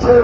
6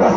10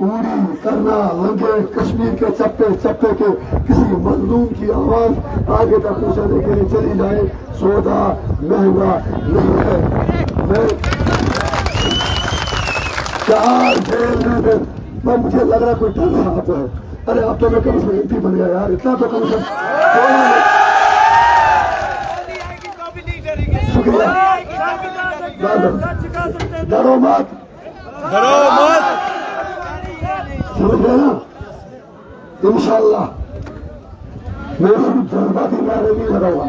اوڑی کرنا لنگے کشمیر کے چپے چپے کے کسی مظلوم کی آواز آگے تک پہنچانے کے لیے چلی جائے سودا مہنگا نہیں ہے. میں 4 جیل میں مجھے لگ رہا کوئی ڈر صاحب ہے. ارے اب تو میں کم سے کم MP بن گیا یار, اتنا تو کم سے شکریہ. ڈرو مت, سمجھ گئے نا. انشاءاللہ میں صرف جذباتی نعرے نہیں لگاؤں گا.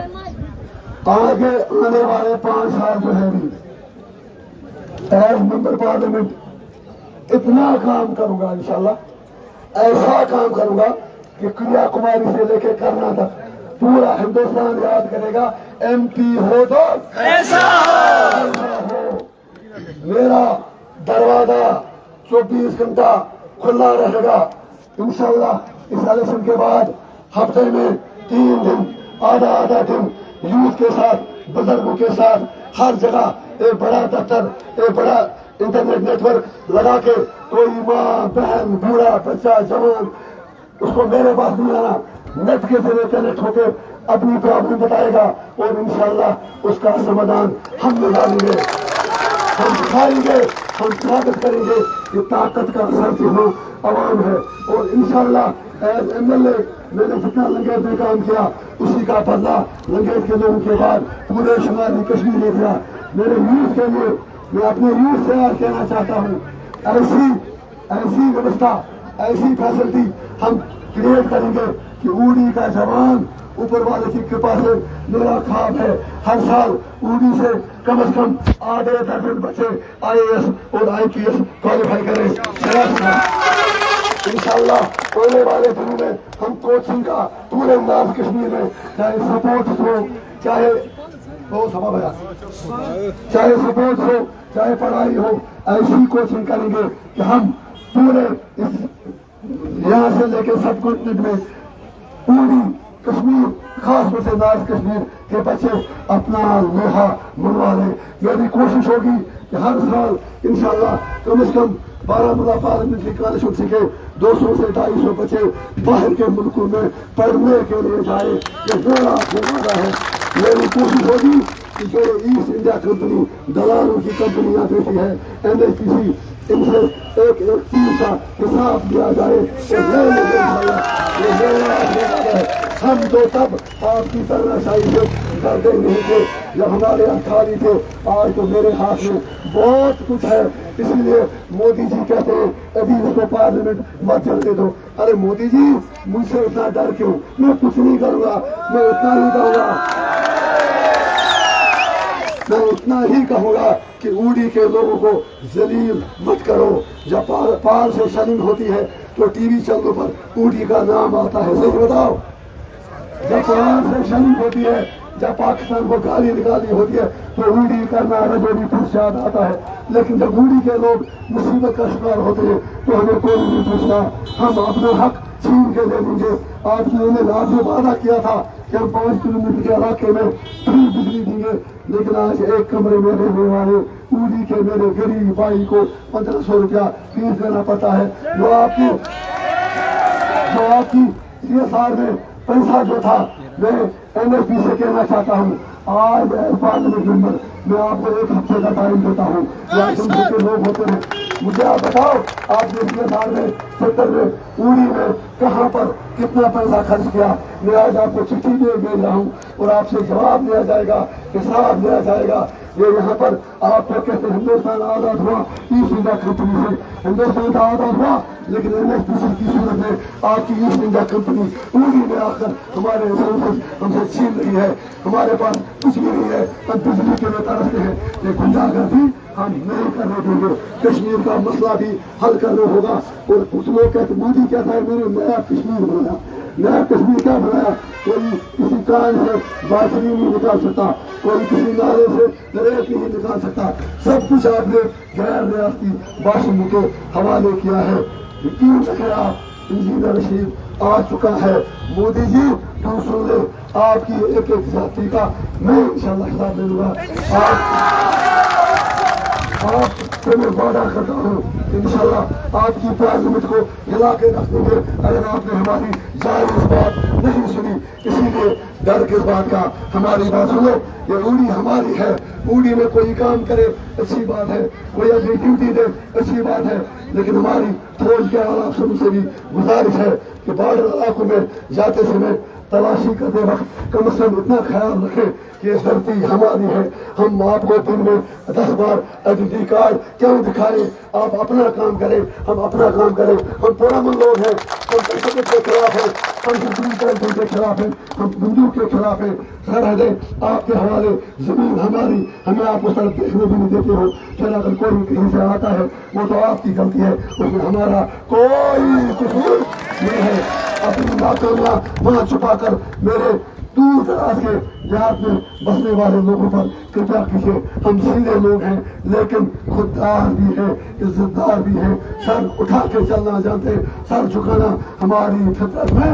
آگے آنے والے 5 سال جو ہے ایز ممبر پارلیمنٹ اتنا کام کروں گا انشاءاللہ, ایسا کام کروں گا کہ کنیا کماری سے لے کے کرنا تک پورا ہندوستان یاد کرے گا MP ہو تو ایسا ہو. میرا دروازہ 24 گھنٹہ کھلا رہے گا انشاءاللہ. اس الیکشن کے بعد ہفتے میں 3 دن آدھا دن یوتھ کے ساتھ بزرگوں کے ساتھ ہر جگہ ایک بڑا دفتر ایک بڑا انٹرنیٹ نیٹ ورک لگا کے کوئی ماں بہن بوڑھا بچہ جوان اس کو میرے پاس نہیں آنا, نیٹ کے ذریعے کنیکٹ ہو کے اپنی پرابلم بتائے گا اور انشاءاللہ اس کا سمادھان ہم نکالیں گے, ہم دکھائیں گے, ہم ثابت کریں گے کہ طاقت کا اثر جو ہو عوام ہے. اور انشاءاللہ ایز MLA میں نے جتنا لنگیٹ میں کام کیا اسی کا بدلہ لنگیٹ کے لوگوں کے بعد پورے شمالی کشمیر میں دیا. میرے یوتھ کے لیے میں اپنے یوتھ سے کہنا چاہتا ہوں, ایسی ویوستھا ایسی فیسلٹی ہم کریٹ کریں گے کہ اوڑی کا جوان اوپر والے کی کرپا سے میرا خواب ہے ہر سال اوڑی سے کم از کم آدھے درجن بچے IAS اور IPS کوالیفائی کریں. انشاءاللہ ہونے والے دنوں میں ہم کوچنگ کا پورے نارتھ کشمیر میں چاہے سپورٹس ہو چاہے سپورٹس ہو چاہے پڑھائی ہو ایسی کوچنگ کریں گے کہ ہم پورے یہاں سے لے کے سب کانٹیننٹ میں پوری کشمیر خاص طور سے نارتھ کشمیر کے بچے اپنا لوہا منوا لیں. میری کوشش ہوگی کہ ہر سال انشاءاللہ کم از کم بارامولہ پارلیمنٹری اسکالرشپ سے 200 سے 250 بچے باہر کے ملکوں میں پڑھنے کے لیے جائے. یہ میرا وعدہ ہے. میری کوشش ہوگی کہ جو ایسٹ انڈیا کمپنی دلالوں کی کمپنیاں دیتی ہے NHPC ان سے ایک چیز کا حساب دیا جائے. ہم تو تب آپ کی طرح شاہی سے ڈرتے نہیں تھے جب ہمارے ہاتھ خالی تھے, آج تو میرے ہاتھ میں بہت کچھ ہے. اس لیے مودی جی کہتے ہیں ابھی اس کو پارلیمنٹ مت چلنے دو. ارے مودی جی مجھ سے اتنا ڈر کیوں, میں کچھ نہیں کروں گا, میں اتنا ہی کہوں گا میں اتنا ہی کہوں گا کہ اوڑی کے لوگوں کو ذلیل مت کرو. جب پار سے شرم ہوتی ہے تو ٹی وی چینلوں پر اوڑی کا نام آتا ہے, صحیح بتاؤ. جب پار سے شرم ہوتی ہے, جب پاکستان کو گالی نکالنی ہوتی ہے تو اوڑی کرنا رجوڑی پوچھ یاد آتا ہے. لیکن جب اوڑی کے لوگ مصیبت کا شکار ہوتے ہیں تو ہمیں کوئی نہیں پوچھتا. ہم اپنا حق چھین کے لے لیں گے. آج انہوں نے آج وعدہ کیا تھا کہ ہم 5 کلومیٹر کے علاقے میں فری بجلی دیں گے, لیکن آج ایک کمرے میں رہنے والے اوڑی کے میرے غریب بھائی کو 1500 روپیہ فیس دینا پڑتا ہے. جو آپ کی CSR میں پیسہ جو تھا میں NHP سے کہنا چاہتا ہوں آج پارلیمنٹ ممبر میں آپ کو 1 ہفتے کا ٹائم دیتا ہوں. یا تم کے لوگ ہوتے ہیں مجھے آپ بتاؤ آپ نے CSR میں سیکٹر میں اوڑی میں کہاں پر کتنا پیسہ خرچ کیا. میں آج آپ کو چٹھی بھیج رہا ہوں اور آپ سے جواب دیا جائے گا, حساب دیا جائے گا. یہ یہاں پر آپ کو کہتے ہیں ہندوستان آزاد ہوا ایسٹ انڈیا کمپنی سے, ہندوستان کا آزاد ہوا لیکن NHPC کی صورت میں آپ کی ایسٹ انڈیا کمپنی اوڑی میں آ کر ہمارے ریسورسز ہم سے چھین رہی ہے. ہمارے پاس کچھ بھی نہیں ہے, ہم بجلی کے لیے ترستے ہیں. یہ گنڈاگردی ہم نہیں کرنے دیں گے. کشمیر کا مسئلہ بھی حل کرنا ہوگا. اور کچھ لوگ کہتے مودی کہتا ہے میں نے نیا کشمیر بنایا. نیا کشمیر کیا بنایا؟ کوئی کسی کان سے باتری نہیں نکال سکتا, کوئی کسی نالے سے ریت نہیں نکال سکتا. سب کچھ آپ نے غیر ریاستی باشندوں کے حوالے کیا ہے. یقین رکھیں آپ انجینئر رشید آ چکا ہے. مودی جی تم سن لے آپ کی ایک ذاتی کا میں انشاءاللہ حساب دے دوں گا. آپ سے میں وعدہ کرتا ہوں انشاءاللہ آپ کی پارلیمنٹ کو ہلا کے رکھ دیں گے اگر آپ نے ہماری جائز بات نہیں سنی. اسی لیے ڈر کس بات کا, ہماری بات سنو. یہ اوڑی ہماری ہے, اوڑی میں کوئی کام کرے اچھی بات ہے, کوئی اپنی ڈیوٹی دے اچھی بات ہے, لیکن ہماری فوج کے اعلیٰ افسروں سے بھی گزارش ہے کہ بارڈر علاقوں میں جاتے سمے تلاشی کرتے وقت کم از کم اتنا خیال رکھیں کہ یہ دھرتی ہماری ہے. ہم آپ کو دن میں 10 بار آئیڈینٹی کارڈ کیوں دکھائیں؟ آپ اپنا کام کریں, ہم اپنا کام کریں. ہم پرامن لوگ ہیں, ہم تشدد کے خلاف ہیں, ہم جبری کے خلاف ہیں, ہم بندوق کے خلاف ہیں. سرحدیں آپ کے حوالے, زمین ہماری, ہمیں آپ اس طرف دیکھنے بھی نہیں دیتے ہو. پھر اگر کوئی کہیں سے آتا ہے وہ تو آپ کی غلطی ہے, اس میں ہمارا کوئی قصور نہیں ہے. اپنی ناکامیاں وہاں چھپا کر میرے دور دراز کے دیہات میں بسنے والے لوگوں پر کرپیا کیجیے. ہم سیدھے لوگ ہیں لیکن خوددار بھی ہیں, عزت دار بھی ہیں. سر اٹھا کے چلنا جانتے, سر جھکانا ہماری فطرت میں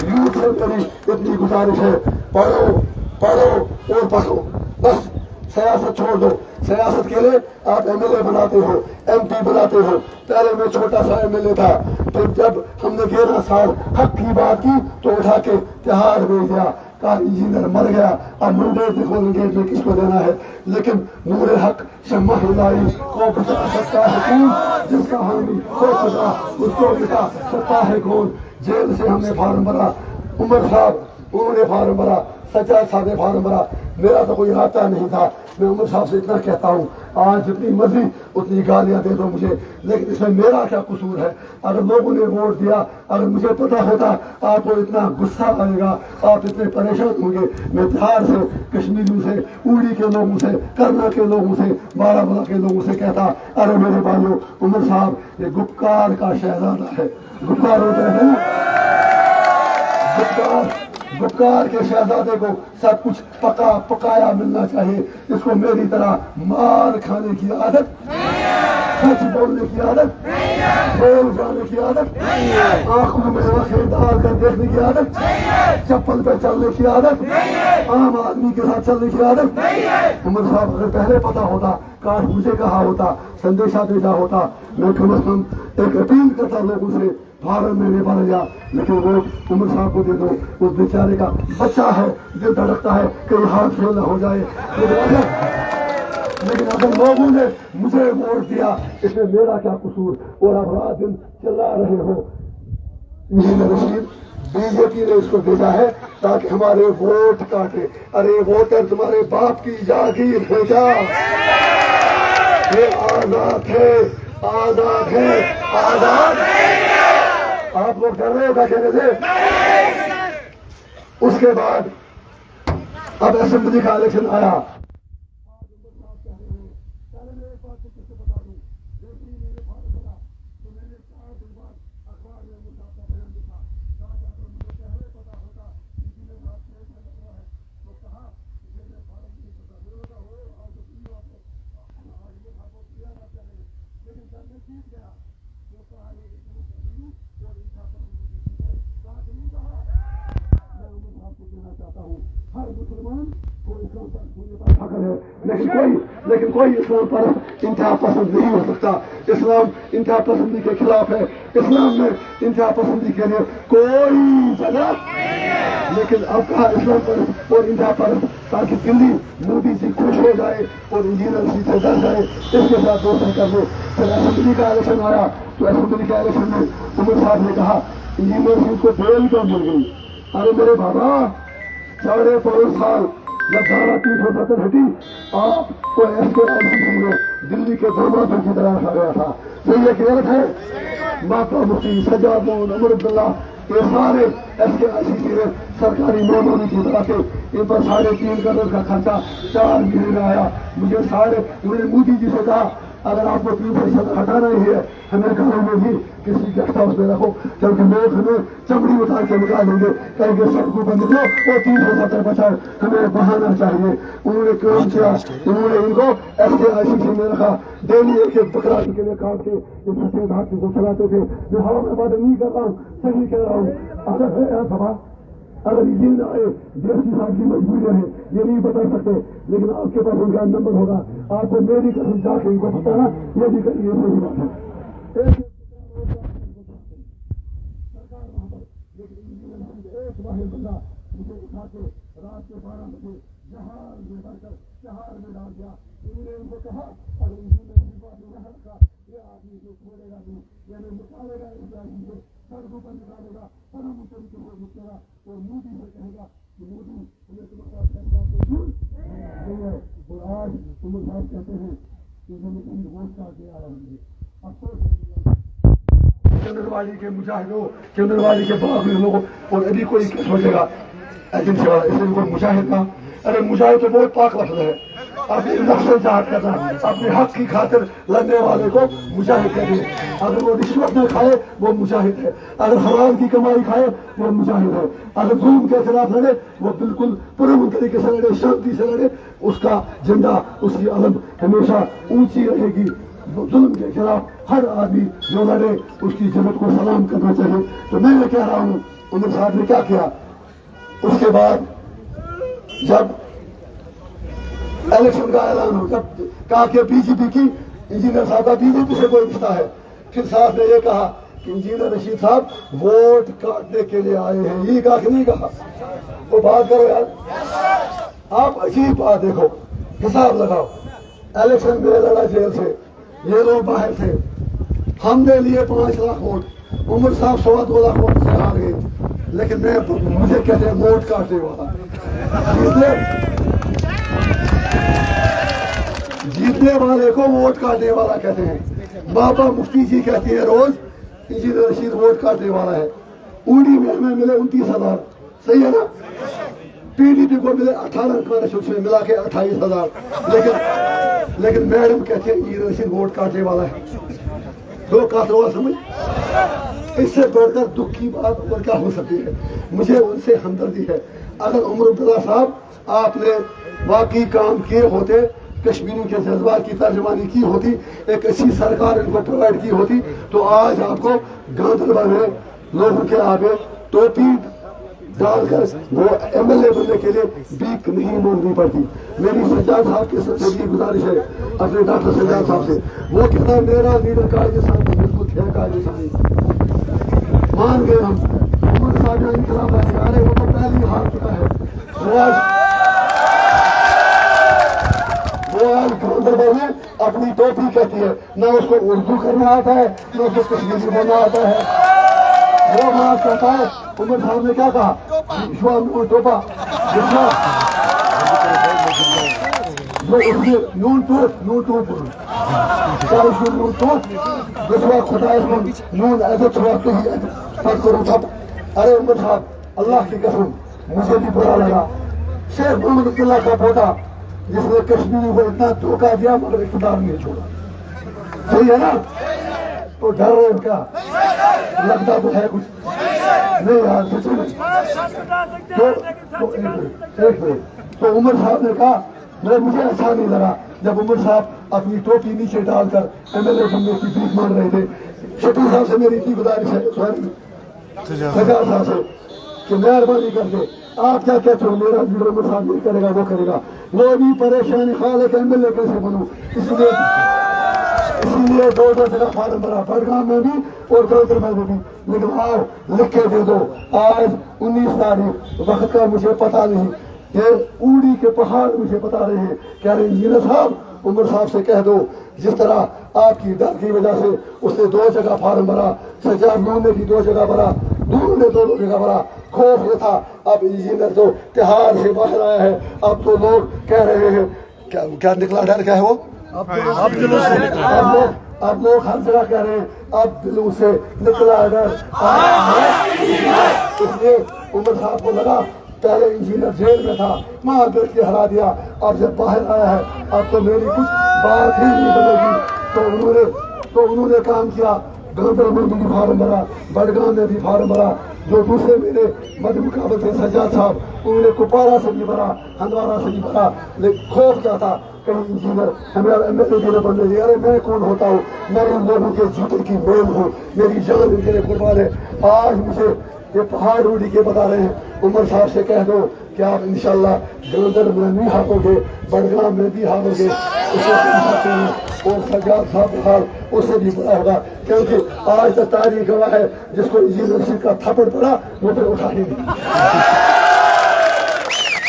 یوتھ سے میری اتنی گزارش ہے, پڑھو پڑھو اور پڑھو. بس سیاست چھوڑ دو. سیاست کے لیے آپ ایم ایل اے بناتے ہو, ایم پی بناتے ہو. پہلے میں چھوٹا سا ایم ایل اے تھا, پھر جب ہم نے 11 سال حق کی بات کی تو اٹھا کے تہاڑ بھیج دیا, کہا انجینئر مر گیا, اب منڈیٹ دیکھو منڈیٹ میں کس کو دینا ہے. لیکن نور حق شمع ہدائی کو بچا سکتا ہے کون, جس کا حامی ہو سکا اس کو بچا سکتا ہے کون. جیل سے ہم نے فارم بھرا, عمر صاحب انہوں نے فارم بھرا, سجاد صاحب نے فارم بھرا. میرا تو کوئی آتا نہیں تھا. میں عمر صاحب سے اتنا کہتا ہوں, آج جتنی مرضی اتنی گالیاں دے دو مجھے, لیکن اس میں میرا کیا قصور ہے؟ اگر لوگوں نے ووٹ دیا, اگر مجھے پتا ہوتا آپ کو اتنا غصہ آئے گا, آپ اتنے پریشان ہوں گے. میں بہار سے, کشمیریوں سے, اوڑی کے لوگوں سے, کرنا کے لوگوں سے, بارہ کے لوگوں سے کہتا, ارے میرے بھائیوں, عمر صاحب یہ گپکار کا شہزادہ ہے. گپکار ہوتے ہیں, گپکار کے شہزادے کو سب کچھ پکا پکایا ملنا چاہیے. اس کو میری طرح مار کھانے کی عادت, سچ بولنے کی عادت, بول جانے کی عادت, آنکھوں میں آنکھیں ڈال کر دیکھنے کی عادت, چپل پہ چلنے کی عادت, عام آدمی کے ساتھ چلنے کی عادت. عمر صاحب اگر پہلے پتا ہوتا, کاش مجھے کہا ہوتا, سندیشہ بھیجا ہوتا. میں کم از کم ایک اپیل کرتا لوگوں سے, فارم میں نے بھر لیا, لیکن وہ عمر صاحب کو دے دو. اس بیچارے کا بچہ ہے, دل دھڑکتا ہے کہ ہاتھ فیل نہ ہو جائے. لیکن اگر لوگوں نے مجھے ووٹ دیا, اس میں میرا کیا قصور؟ اور اب رات دن چلا رہے ہو. بی جے پی نے اس کو بھیجا ہے تاکہ ہمارے ووٹ کاٹے. ارے ووٹر تمہارے باپ کی جاگیر ہے کیا؟ یہ آزاد ہے, آزاد ہے, آزاد. آپ لوگ ڈر رہے ہو کیا کہنے سے؟ اس کے بعد اب اسمبلی کا الیکشن آیا. ہر مسلمان کو اسلام پر ہونے پر فخر ہے, لیکن کوئی اسلام پر انتہا پسند نہیں ہو سکتا. اسلام انتہا پسندی کے خلاف ہے. اسلام میں انتہا پسندی کے لیے کوئی جگہ. لیکن اب کہا اسلام پر اور انتہا پر, تاکہ دلی مودی سے خوش ہو جائے اور انجینئر سی سے ڈر جائے, اس کے ساتھ دوستی کر لے. پھر اسمبلی کا الیکشن آیا تو اسمبلی کا الیکشن میں عمر صاحب نے کہا انجینئر سی کو بیل کیوں مل گئی. ارے میرے بابا, 5.5 سال جب دھارا 370 ہٹی, آپ کو ایس کے آئی سی سی میں دلی کے دروازوں کی طرح رکھا گیا تھا. یہ غلط ہے. ماتا مفتی, سجاد مون, عمر عبداللہ, یہ سارے ایس کے آئی سی سی میں سرکاری معمولی کی طرح سے ان پر 3.5 کروڑ کا خرچہ 4 مہینے میں آیا. مجھے انہوں نے مودی جی سے کہا اگر آپ کو 3% ہٹانا ہی ہے, ہمیں گھروں میں بھی کسی گیسٹ ہاؤس میں رکھو, کیونکہ لوگ ہمیں چمڑی اتار کے نکال دیں گے, کہیں گے سڑکوں بند کرو اور 370 بچاؤ, ہمیں بہانا چاہیے. انہوں نے کام کیا, انہوں نے ان کو ایس کے آئی سی سی میں رکھا. ڈیلی ایک بکرا کے لیے کاٹ کے ان سفید ہاتھی کو چلاتے تھے. میں ہوا میں بات نہیں کر رہا ہوں, صحیح کہہ رہا ہوں. اگر ہے سبا, اگر یہ نہ آئے دیسی صاحب کی مجبوریاں ہیں یہ نہیں بتا سکتے، لیکن آپ کے پاس ان کا نمبر ہوگا، آپ کو میری قسم جا کے ان کو بتانا، یہ بھی کریے صحیح بات ہے۔ ایک واحد بندہ مجھے اٹھا کے رات کے 12 بجے جہاز میں بھر کر شہر میں ڈال دیا۔ انہوں نے ان کو کہا اگر انجینئر کی بات میں رہا رکھا یہ آدمی جو چھوڑے گا نہیں، یعنی نکالے گا ابراہیم کو، سڑکوں پر نکالے گا، پرم اتر کے وہ نکلے گا اور مودی سے کہے گا کہ مودی ہمیں تمہارا فیصلہ قبول نہیں ہے۔ اور آج عمر صاحب کہتے ہیں کہ انہوں نے کہیں ووٹ کاٹ دیا ہے۔ افسوس چندرواڑی کے مجاہدوں، چندرواڑی کے باغ میں لوگوں، اور ابھی کوئی کیا سوچے گا ایجنسی والا، اس نے کوئی مجاہد کا، ارے مجاہد تو بہت پاک لفظ ہے، اپنے نفس سے جہاد کرنا، اپنے حق کی خاطر لڑنے والے کو مجاہد کہتے ہیں۔ اگر وہ رشوت نہ کھائے وہ مجاہد ہے، اگر حرام کی کمائی کھائے وہ مجاہد ہے، اگر ظلم کے خلاف لڑے وہ بالکل پرامن طریقے سے لڑے، شانتی سے لڑے، اس کا جھنڈا، اس کی علم ہمیشہ اونچی رہے گی۔ ظلم کے خلاف ہر آدمی جو لڑے اس کی جماعت کو سلام کرنا چاہیے۔ تو میں یہ کہہ رہا ہوں عمر صاحب نے کیا کیا، اس کے بعد جب الیکشن کا اعلان ہو، جب کہا کہ بی جے پی کی انجینئر صاحب کا بی جے پی سے کوئی رشتہ ہے، پھر صاحب نے یہ کہا کہ انجینئر رشید صاحب ووٹ کاٹنے کے لیے آئے ہیں، یہ کہا کہ نہیں کہا؟ وہ بات کرو یار، آپ عجیب بات دیکھو، حساب لگاؤ، الیکشن میں لڑا جیل سے، یہ لوگ باہر تھے، ہم نے لیے 5 لاکھ ووٹ، عمر صاحب 2.25 لاکھ ووٹ سے ہار گئے، لیکن مجھے کہتے ہیں ووٹ کاٹنے والا۔ جیتنے والے کو ووٹ کاٹنے والا کہتے ہیں۔ بابا مفتی جی کہتی ہے روز انجینئر رشید ووٹ کاٹنے والا ہے۔ اوڑی میں ہمیں ملے 29,000، صحیح ہے نا؟ پی ڈی پی کو ملے 18 اسکالرشپ میں ملا کے 28,000، لیکن میڈم کہتے ہیں انجینئر رشید ووٹ کاٹنے والا ہے۔ دو کاٹ ہوا سمجھ، اس سے بڑھ کر دکھ کی بات اور کیا ہو سکتی ہے؟ مجھے ان سے ہمدردی ہے۔ اگر عمر عبداللہ صاحب آپ نے واقعی کام کیے ہوتے، کشمیریوں کے جذبات کی ترجمانی کی ہوتی، ایک اچھی سرکار ان کو پرووائڈ کی ہوتی، تو آج آپ کو گاندربل میں لوگوں کے آگے ٹوپی ڈال کر وہ ایم ایل اے بننے کے لیے بیک نہیں مانگنی پڑتی۔ میری سجاد صاحب کے سب سے بھی گزارش ہے اپنے ڈاکٹر سجاد صاحب سے، وہ کہنا میرا لیڈر قائد صاحب بالکل ہے، قائد صاحب مان گئے ہم، عمر صاحب جو انقلاب آ رہے وہ تو پہلے ہی ہار چکا ہے۔ وہ آج گاندربل میں اپنی ٹوپی کہتی ہے، نہ اس کو اردو کرنا آتا ہے نہ اس کو کشمیری بولنا آتا ہے۔ وہ بات کہتا ہے عمر صاحب نے کیا کہا، ٹوپا نون ٹوپ نون ایسے چھوڑتے ہی کروں تھا۔ ارے عمر صاحب اللہ کی قسم مجھے بھی برا لگا، شیخ محمد عبداللہ کا پوتا جس نے کشمیری کو اتنا دھوکہ دیا مگر اقتدار نہیں چھوڑا، صحیح ہے نا؟ تو ڈر رہے ہو کیا؟ لگتا تو ہے کچھ نہیں یار، سچ میں۔ تو عمر صاحب نے کہا، مجھے اچھا نہیں لگا جب عمر صاحب اپنی ٹوپی نیچے ڈال کر ایم ایل اے بننے کی بھیک مانگ رہے تھے۔ شفیع صاحب سے میری اتنی گزارش ہے، سجاد صاحب سے، کہ مہربانی کر کے آپ کیا کہتے ہو، میرا لیڈر عمر صاحب نہیں کرے گا، وہ کرے گا، وہ بھی پریشانی خال ہے کہ ایم ایل اے کیسے بنوں، اسی لیے 2 جگہ فارم بھرا، بڑگام میں بھی اور گاندربل میں بھی، لیکن آؤ لکھ کے دے دو، آج 19 تاریخ وقت کا مجھے پتا نہیں، یہ اوڑی کے پہاڑ مجھے بتا رہے ہیں، کہہ رہے ہیں انجینئر صاحب عمر صاحب سے کہہ دو جس طرح آپ کی ڈر کی وجہ سے اس نے 2 جگہ فارم بھرا، سجاد نون نے بھی 2 جگہ بھرا، دونوں نے 2 جگہ بھرا، خوف یہ تھا اب انجینئر تو تہاڑ سے باہر آیا ہے، اب تو لوگ کہہ رہے ہیں کیا نکلا ڈر کیا ہے وہ، اب لوگ ہر جگہ کہہ رہے ہیں اب دلوں سے نکلا ڈر آیا ہے۔ اس لیے عمر صاحب کو لگا پہلے انجینئر جیل میں تھا، مار بیٹھ کے ہرا دیا، اب جب باہر آیا ہے اب تو میری کچھ بات ہی نہیں بنے گی۔ تو انہوں نے کام کیا، گاندربل میں بھی فارم بھرا، بڑگام میں بھی فارم بھرا، جو دوسرے میرے مد مقابل تھے سجاد صاحب انہوں نے کپوارہ سے بھی بھرا، ہندوارہ سے بھی بھرا، لیکن خوف کیا تھا کہیں انجینئر ہمیں ایم ایل اے دینا بن رہی ہے. ارے میں کون ہوتا ہوں؟ میں ان لوگوں کے جوتے کی میل ہوں. میری جان ان کے لیے قربان ہے. آج مجھے یہ پہاڑ اڑی کے بتا رہے ہیں عمر صاحب سے کہہ دو کہ آپ انشاءاللہ جلندر میں نہیں ہارو گے, بڑگام میں بھی ہارو گے. اور سجاد صاحب کا حال اس سے بھی بڑا ہوگا, کیونکہ آج تک تاریخ گواہ ہے جس کو انجینئر رشید کا تھپڑ پڑا وہ پھر اٹھا ہی نہیں.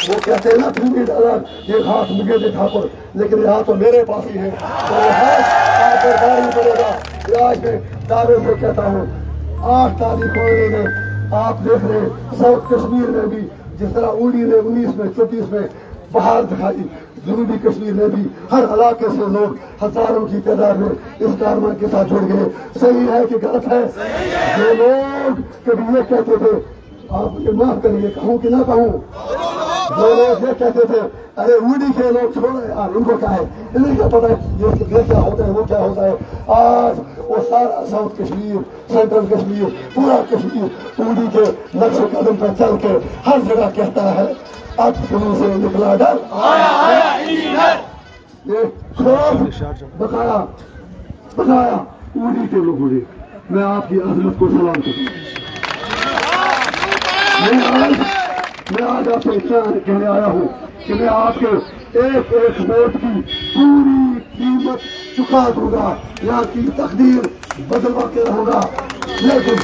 وہ کہتے ہیں نا تم بھی ڈالا یہ ہاتھ مجھے دے تھاپڑ, لیکن یہ ہاتھ تو میرے پاس ہی ہے. تو یہ ہاتھ آپ پر بھاری پڑے گا. یہ آج میں دعوے سے کہتا ہوں 8 تاریخ ہونے میں آپ دیکھ رہے ہیں ساؤتھ کشمیر میں بھی جس طرح اوڑی نے 19 میں 34 میں بہار دکھائی, جنوبی کشمیر میں بھی ہر علاقے سے لوگ ہزاروں کی تعداد میں اس کارواں کے ساتھ جڑ گئے. صحیح ہے کہ غلط ہے؟ جو لوگ کبھی یہ کہتے تھے, آپ مجھے معاف کریے کہوں کہ نہ کہوں, جو لوگ یہ کہتے تھے ارے اوڑی کے لوگ چھوڑو یار ان کو کیا ہے, انہیں کیا پتا ہے یہ کیا ہوتا ہے وہ کیا ہوتا ہے. آج وہ سارا ساؤتھ کشمیر, سینٹرل کشمیر, پورا کشمیر اوڑی کے نقش قدم پر چل کے ہر جگہ کہتا ہے اب تمہیں سے نکلا ڈر. یہ خوف بتایا اوڑی کے لوگوں نے. میں آپ کی عظمت کو سلام کروں. میں آج آپ سے اتنا کہنے آیا ہوں کہ میں آپ کے ایک ایک ووٹ کی پوری قیمت چکا دوں گا, یہاں کی تقدیر بدلوا کے رہوں گا. لیکن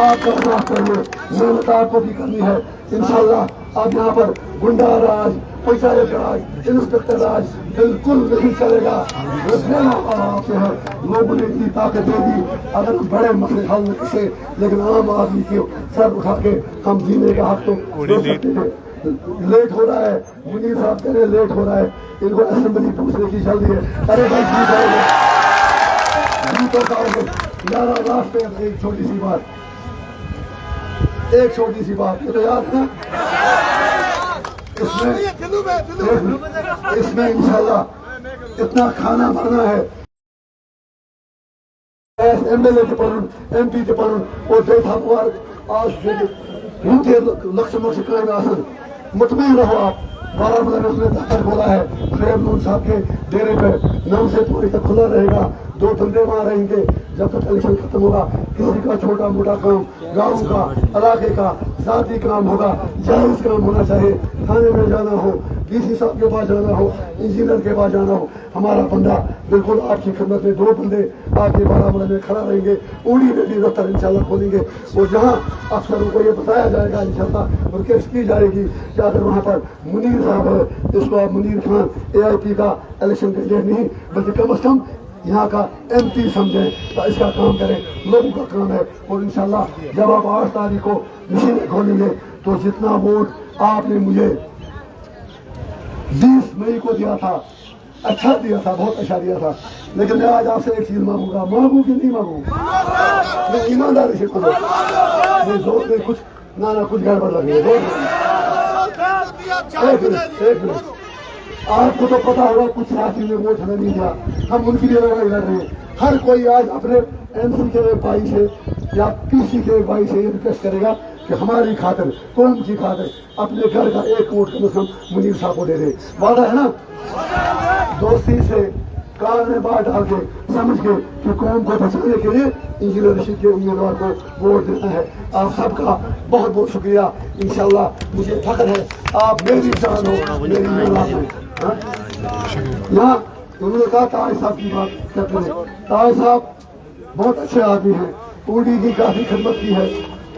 آپ کا معاف کریے, محنت آپ کو بھی کرنی ہے. انشاءاللہ اب یہاں پر گنڈا راج, پنچایت راج, انسپکٹر راج بالکل نہیں چلے گا. آپ سے ہے لوگوں نے اتنی طاقت دے دی, اگر بڑے مسئلے حل نہ کیے لیکن عام آدمی کے سر اٹھا کے ہم جینے کا حق تو دے سکتے ہیں. لیٹ ہو رہا ہے, منیر صاحب کہہ رہے لیٹ ہو رہا ہے, ان کو اسمبلی پوچھنے کی جلدی ہے. ارے بھائی جیت آؤ گے, جیت آؤ گے. یار لاسٹ میں ایک چھوٹی سی بات, ایک چھوٹی سی بات, یہ تو یاد ہے اس میں انشاءاللہ اتنا کھانا بھرنا ہے. ایم ایل اے کے پڑھن, ایم پی کے پڑھن اور بیٹھا پوار آج لکش مکش کریں گے آسن. مطمئن رہو آپ, بارامولہ میں اس نے دفتر کھولا ہے شعیب نور صاحب کے ڈیرے پہ 9 سے پوری تک کھلا رہے گا. 2 بندے وہاں رہیں گے جب تک الیکشن ختم ہوگا. کسی کا چھوٹا موٹا کام, گاؤں کا, علاقے کا, ذاتی کام ہوگا, جائز کام ہونا چاہیے. تھانے میں جانا ہو, ڈی سی صاحب کے پاس جانا ہو, انجینئر کے پاس جانا ہو, ہمارا بندہ بالکل آپ کی خدمت میں. 2 بندے آپ کے بارامولہ میں کھڑا رہیں گے. اوڑی میں بھی دفتر انشاءاللہ کھولیں گے. اور جہاں افسروں کو یہ بتایا جائے گا انشاءاللہ ریکویسٹ کی جائے گی کہ اگر وہاں پر منیر صاحب ہے, اس کو آپ منیر خان AIP کا الیکشن کینڈیڈیٹ نہیں بلکہ کم از کم یہاں کا ایم پی سمجھیں, اس کا کام کریں. لوگوں کا کام ہے. اور انشاءاللہ جب آپ 8 تاریخ کو مشینیں کھولیں گے تو جتنا ووٹ آپ نے مجھے 20 مئی کو دیا تھا, اچھا دیا تھا, بہت اچھا دیا تھا, لیکن میں آج آپ سے ایک چیز مانگوں گا. مانگوں کہ نہیں مانگوں؟ میں ایمانداری سے کروں. میں زور دے کچھ نہ کچھ گڑبڑ لگے. ایک منٹ, آپ کو تو پتا ہوگا کچھ ساتھی نے ووٹ ہمیں نہیں دیا, ہم ان کے لیے لڑائی لڑ رہے ہیں. ہر کوئی آج اپنے MC کے ایک بھائی سے یا PC کے ایک بھائی سے یہ ریکویسٹ کرے گا کہ ہماری خاطر, قوم کی خاطر اپنے گھر کا ایک ووٹ کم از کم منیر صاحب کو دے دے. وعدہ ہے نا؟ دوستی سے کار میں بات ڈال کے سمجھ کے کہ قوم کو بچانے کے لیے انجینئر رشید کے امیدوار کو ووٹ دینا ہے. آپ سب کا بہت بہت شکریہ. انشاءاللہ مجھے فخر ہے آپ میری جان ہو, میری اولاد ہو. یہاں انہوں نے کہا تاج صاحب کی بات کرتے ہیں. تاج صاحب بہت اچھے آدمی ہیں, اوڑی کی کافی خدمت کی ہے,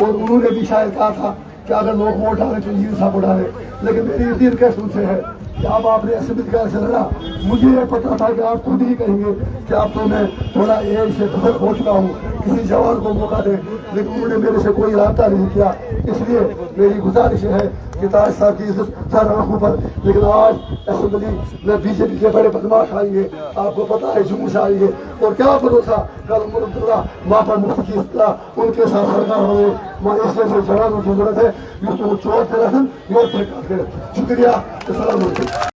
اور انہوں نے بھی شاید کہا تھا کہ اگر لوگ ووٹ ڈالیں تو انجینئر صاحب کو ڈالیں. لیکن میری اتنی ریکویسٹ ان سے ہے کہ اب آپ نے اسمبلی کا سے لڑا, مجھے یہ پتا تھا کہ آپ خود ہی کہیں گے کہ اب تو میں تھوڑا ایج سے بہت ہو چکا ہوں, کسی جوان کو موقع دیں, لیکن انہوں نے میرے سے کوئی رابطہ نہیں کیا. اس لیے میری گزارش ہے کہ تاج صاحب کی عزت سر آنکھوں پر. لیکن آج اسمبلی میں BJP کے بڑے بدماش آئیں گے, آپ کو پتا ہے جموش آئیں گے, اور کیا بھروسہ کل عمر عبداللہ وہاں پر مفتی کی اصطلاح ان کے ساتھ سرکار ہوئے. وہاں اس وجہ سے جوانوں کی ضرورت ہے, جو چور سے رہن, یور سے کر. شکریہ, السلام علیکم.